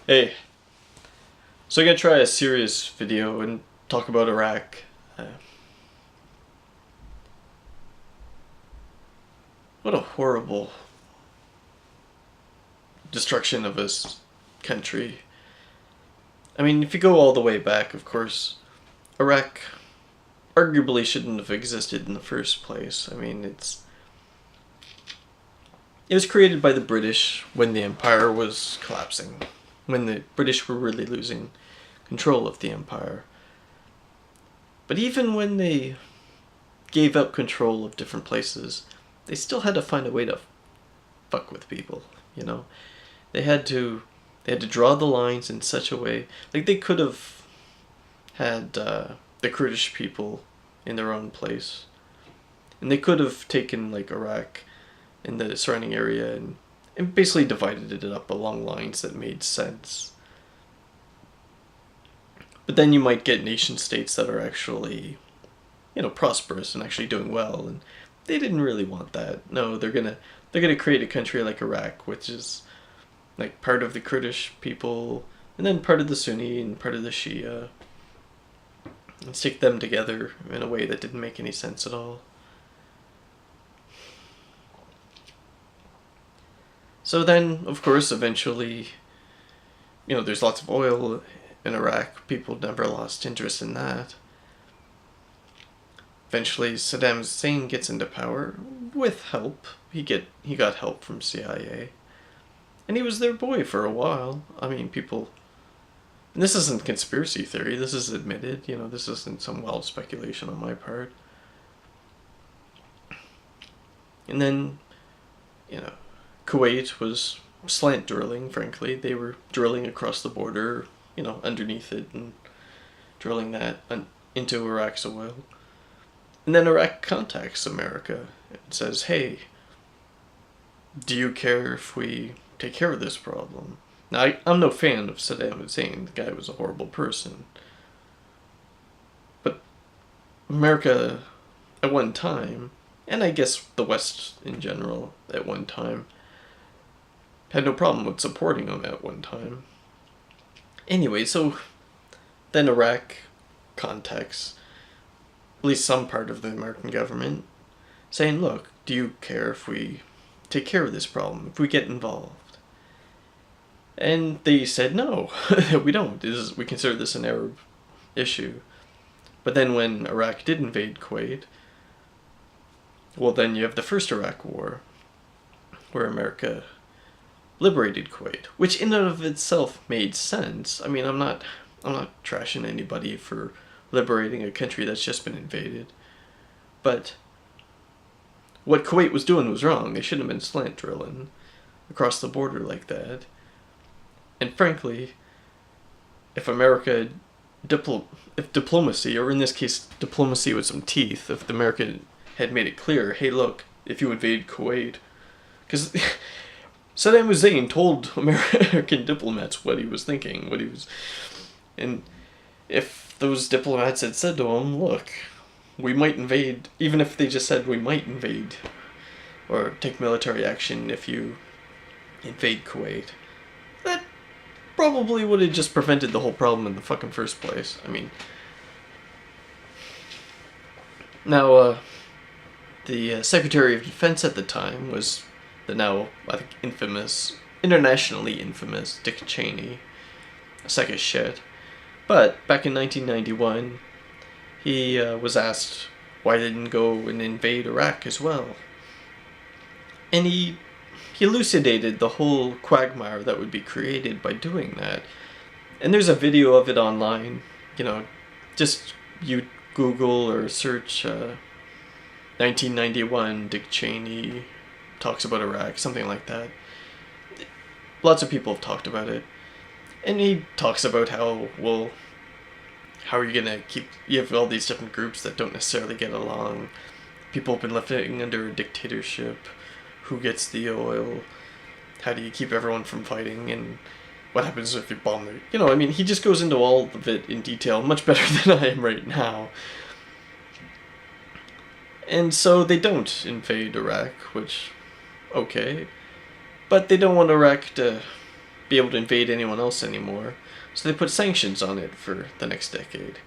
Hey, so I'm gonna try a serious video and talk about Iraq. What a horrible destruction of this country. I mean, if you go all the way back, of course, Iraq arguably shouldn't have existed in the first place. I mean, it was created by the British when the empire was collapsing, when the British were really losing control of the empire. But even when they gave up control of different places, they still had to find a way to fuck with people, you know? They had to draw the lines in such a way, like they could have had the Kurdish people in their own place. And they could have taken like Iraq and the surrounding area and basically divided it up along lines that made sense. But then you might get nation states that are actually, prosperous and actually doing well, and they didn't really want that. No, they're gonna create a country like Iraq, which is like part of the Kurdish people, and then part of the Sunni and part of the Shia, and stick them together in a way that didn't make any sense at all. So then, of course, eventually, there's lots of oil in Iraq. People never lost interest in that. Eventually, Saddam Hussein gets into power with help. He got help from CIA, and he was their boy for a while. I mean, people. And this isn't conspiracy theory. This is admitted. This isn't some wild speculation on my part. And then, Kuwait was slant drilling. Frankly, they were drilling across the border, underneath it, and drilling that into Iraq's oil. And then Iraq contacts America and says, hey, do you care if we take care of this problem? Now, I'm no fan of Saddam Hussein. The guy was a horrible person. But America, at one time, and I guess the West in general at one time, had no problem with supporting him at one time. Anyway, so then Iraq contacts at least some part of the American government, saying, look, do you care if we take care of this problem, if we get involved? And they said, no, we don't. We consider this an Arab issue. But then when Iraq did invade Kuwait, well, then you have the first Iraq War, where America liberated Kuwait, which in and of itself made sense. I mean, I'm not trashing anybody for liberating a country that's just been invaded. But what Kuwait was doing was wrong. They shouldn't have been slant drilling across the border like that. And frankly, if diplomacy, or in this case, diplomacy with some teeth, if America had made it clear, hey look, if you invade Kuwait, because Saddam Hussein told American diplomats what he was thinking, and if those diplomats had said to him, look, we might invade, even if they just said we might invade, or take military action if you invade Kuwait, that probably would have just prevented the whole problem in the fucking first place. I mean, now, the Secretary of Defense at the time was the now, I think, internationally infamous Dick Cheney, a sack of shit. But back in 1991, he was asked why he didn't go and invade Iraq as well. And he elucidated the whole quagmire that would be created by doing that. And there's a video of it online. Just you Google or search 1991 Dick Cheney talks about Iraq, something like that. Lots of people have talked about it. And he talks about how are you gonna you have all these different groups that don't necessarily get along. People have been living under a dictatorship. Who gets the oil? How do you keep everyone from fighting? And what happens if you bomb it? He just goes into all of it in detail, much better than I am right now. And so they don't invade Iraq, which, okay. But they don't want Iraq to be able to invade anyone else anymore, so they put sanctions on it for the next decade.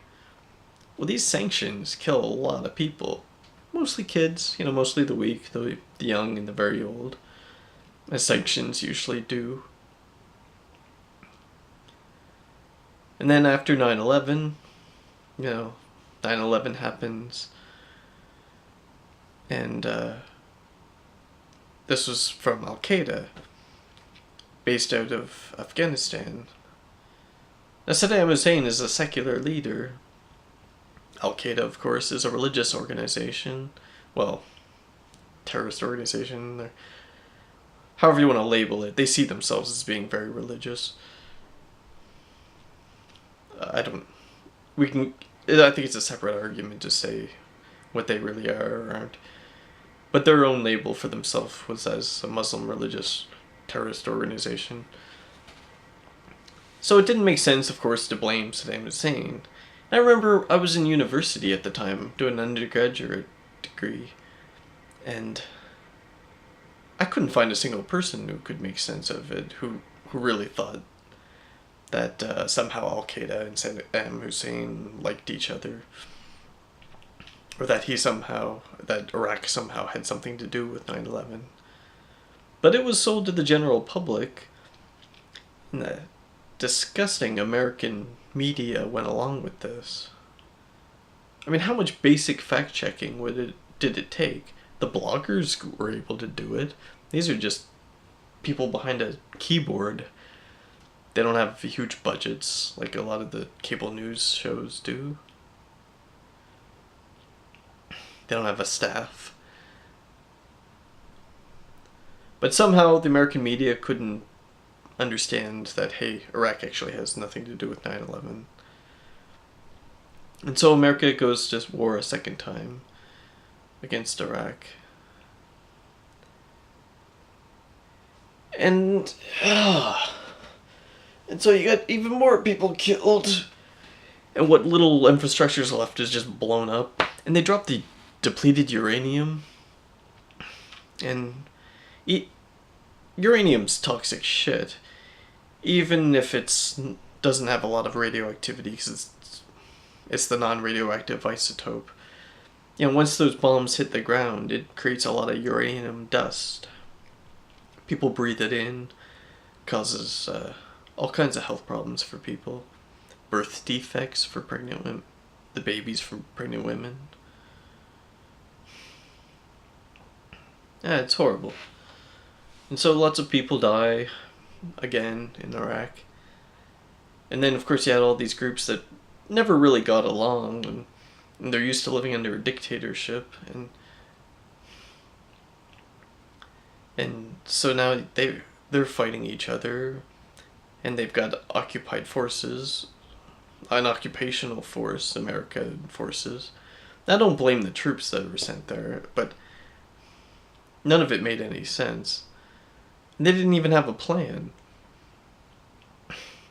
Well, these sanctions kill a lot of people. Mostly kids, mostly the weak, the young, and the very old. As sanctions usually do. And then after 9/11, 9/11 happens. And this was from Al-Qaeda, based out of Afghanistan. Now, Saddam Hussein is a secular leader. Al-Qaeda, of course, is a religious organization. Well, terrorist organization. However you want to label it. They see themselves as being very religious. I think it's a separate argument to say what they really are or aren't. But their own label for themselves was as a Muslim religious terrorist organization. So it didn't make sense, of course, to blame Saddam Hussein. I remember I was in university at the time, doing an undergraduate degree, and I couldn't find a single person who could make sense of it, who really thought that somehow Al-Qaeda and Saddam Hussein liked each other, or that Iraq somehow had something to do with 9/11. But it was sold to the general public, and the disgusting American media went along with this. I mean, how much basic fact-checking did it take? The bloggers were able to do it. These are just people behind a keyboard. They don't have huge budgets like a lot of the cable news shows do. They don't have a staff. But somehow the American media couldn't understand that, hey, Iraq actually has nothing to do with 9/11. And so America goes to war a second time against Iraq. And so you got even more people killed. And what little infrastructure's left is just blown up. And they dropped the depleted uranium. And uranium's toxic shit. Even if it doesn't have a lot of radioactivity, because it's the non-radioactive isotope. Once those bombs hit the ground, it creates a lot of uranium dust. People breathe it in, causes all kinds of health problems for people. Birth defects for pregnant women, the babies from pregnant women. Yeah, it's horrible. And so lots of people die, again, in Iraq. And then, of course, you had all these groups that never really got along, and they're used to living under a dictatorship, and so now they're fighting each other, and they've got occupied forces, an occupational force, American forces. I don't blame the troops that were sent there, but none of it made any sense. And they didn't even have a plan.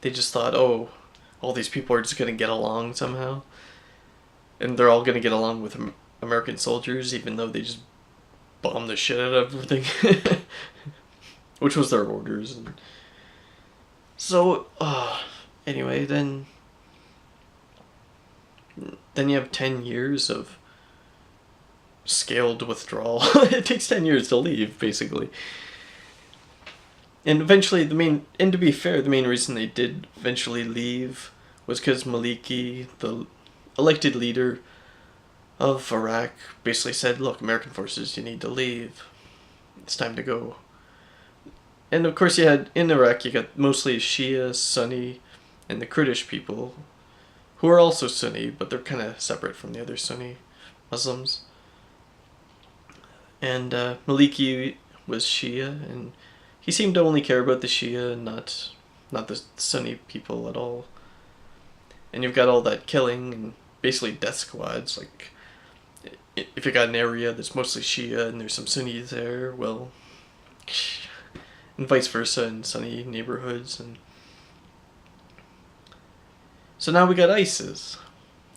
They just thought, oh, all these people are just going to get along somehow. And they're all going to get along with American soldiers, even though they just bombed the shit out of everything. Which was their orders. And so, anyway, then you have 10 years of scaled withdrawal. It takes 10 years to leave, basically. And eventually, to be fair, the main reason they did eventually leave was because Maliki, the elected leader of Iraq, basically said, look, American forces, you need to leave. It's time to go. And of course, in Iraq, you got mostly Shia, Sunni, and the Kurdish people, who are also Sunni, but they're kind of separate from the other Sunni Muslims. And Maliki was Shia, and he seemed to only care about the Shia and not the Sunni people at all. And you've got all that killing and basically death squads. Like, if you got an area that's mostly Shia and there's some Sunnis there, well, and vice versa in Sunni neighborhoods. And so now we got ISIS.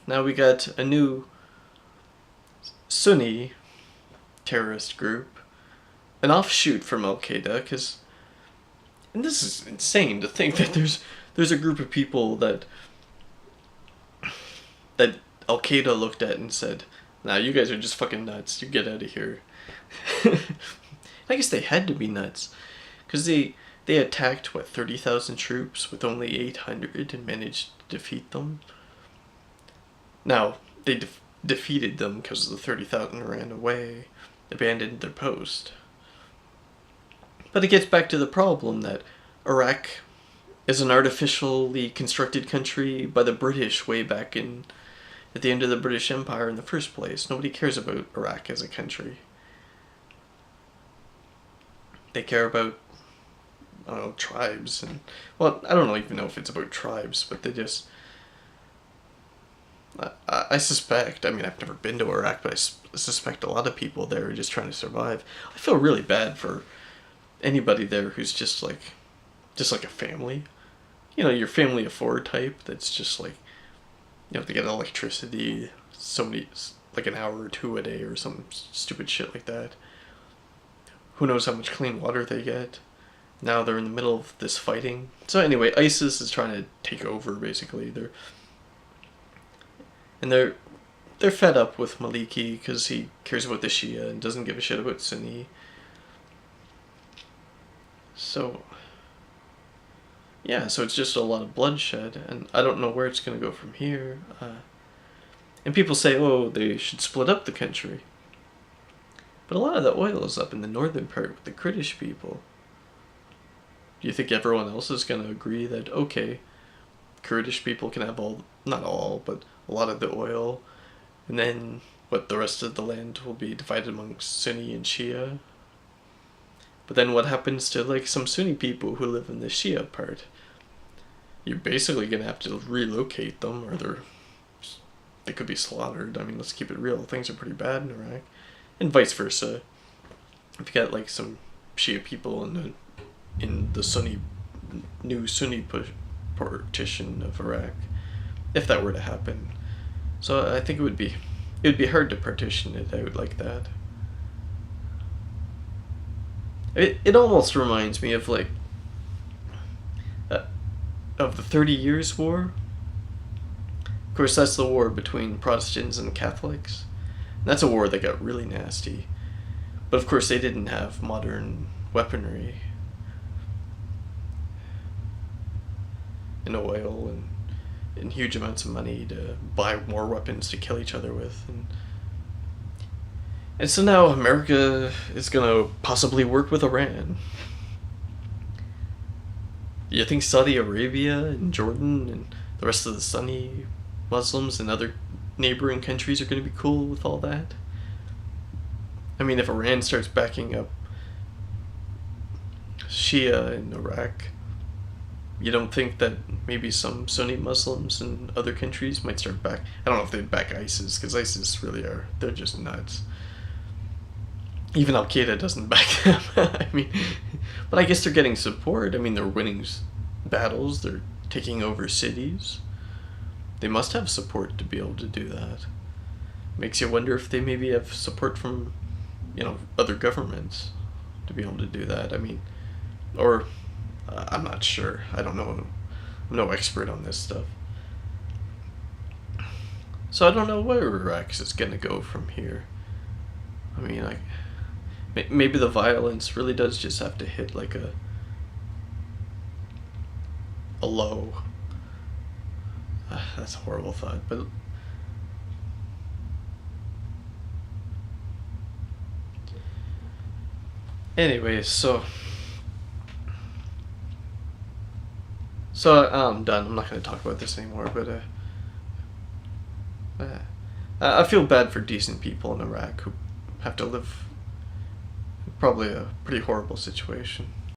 Now we got a new Sunni terrorist group, an offshoot from Al-Qaeda, because and this is insane to think that there's a group of people that Al Qaeda looked at and said, "Nah, you guys are just fucking nuts. You get out of here." I guess they had to be nuts, because they attacked 30,000 troops with only 800 and managed to defeat them. Now they defeated them because the 30,000 ran away, abandoned their post. But it gets back to the problem that Iraq is an artificially constructed country by the British way back at the end of the British Empire in the first place. Nobody cares about Iraq as a country. They care about, I don't know, tribes. And, well, I don't even know if it's about tribes, but they just... I suspect, I mean, I've never been to Iraq, but I suspect a lot of people there are just trying to survive. I feel really bad for anybody there who's just like a family. You know, your family of four type that's just like, you know, they get electricity so many, like an hour or two a day or some stupid shit like that. Who knows how much clean water they get. Now they're in the middle of this fighting. So anyway, ISIS is trying to take over, basically. They're fed up with Maliki because he cares about the Shia and doesn't give a shit about Sunni. So, yeah, so it's just a lot of bloodshed, and I don't know where it's going to go from here. And people say, oh, they should split up the country. But a lot of the oil is up in the northern part with the Kurdish people. Do you think everyone else is going to agree that, okay, Kurdish people can have not all, but a lot of the oil, and then the rest of the land will be divided amongst Sunni and Shia? But then what happens to like some Sunni people who live in the Shia part? You're basically going to have to relocate them, or they could be slaughtered. I mean, let's keep it real. Things are pretty bad in Iraq. And vice versa. If you got like some Shia people in the new Sunni partition of Iraq, if that were to happen. So I think it would be hard to partition it out like that. It almost reminds me of like of the 30 Years' War. Of course, that's the war between Protestants and Catholics. And that's a war that got really nasty. But of course, they didn't have modern weaponry and oil and huge amounts of money to buy more weapons to kill each other with. And so now America is going to possibly work with Iran. You think Saudi Arabia and Jordan and the rest of the Sunni Muslims and other neighboring countries are going to be cool with all that? I mean, if Iran starts backing up Shia in Iraq, you don't think that maybe some Sunni Muslims in other countries might start back... I don't know if they'd back ISIS, because ISIS really are... They're just nuts. Even Al Qaeda doesn't back them. I mean, but I guess they're getting support. I mean, they're winning battles. They're taking over cities. They must have support to be able to do that. Makes you wonder if they maybe have support from, other governments to be able to do that. I mean, or I'm not sure. I don't know. I'm no expert on this stuff. So I don't know where Iraq is going to go from here. I mean, maybe the violence really does just have to hit like a low. That's a horrible thought, but anyways, so I'm done. I'm not going to talk about this anymore, but I feel bad for decent people in Iraq who have to live probably a pretty horrible situation.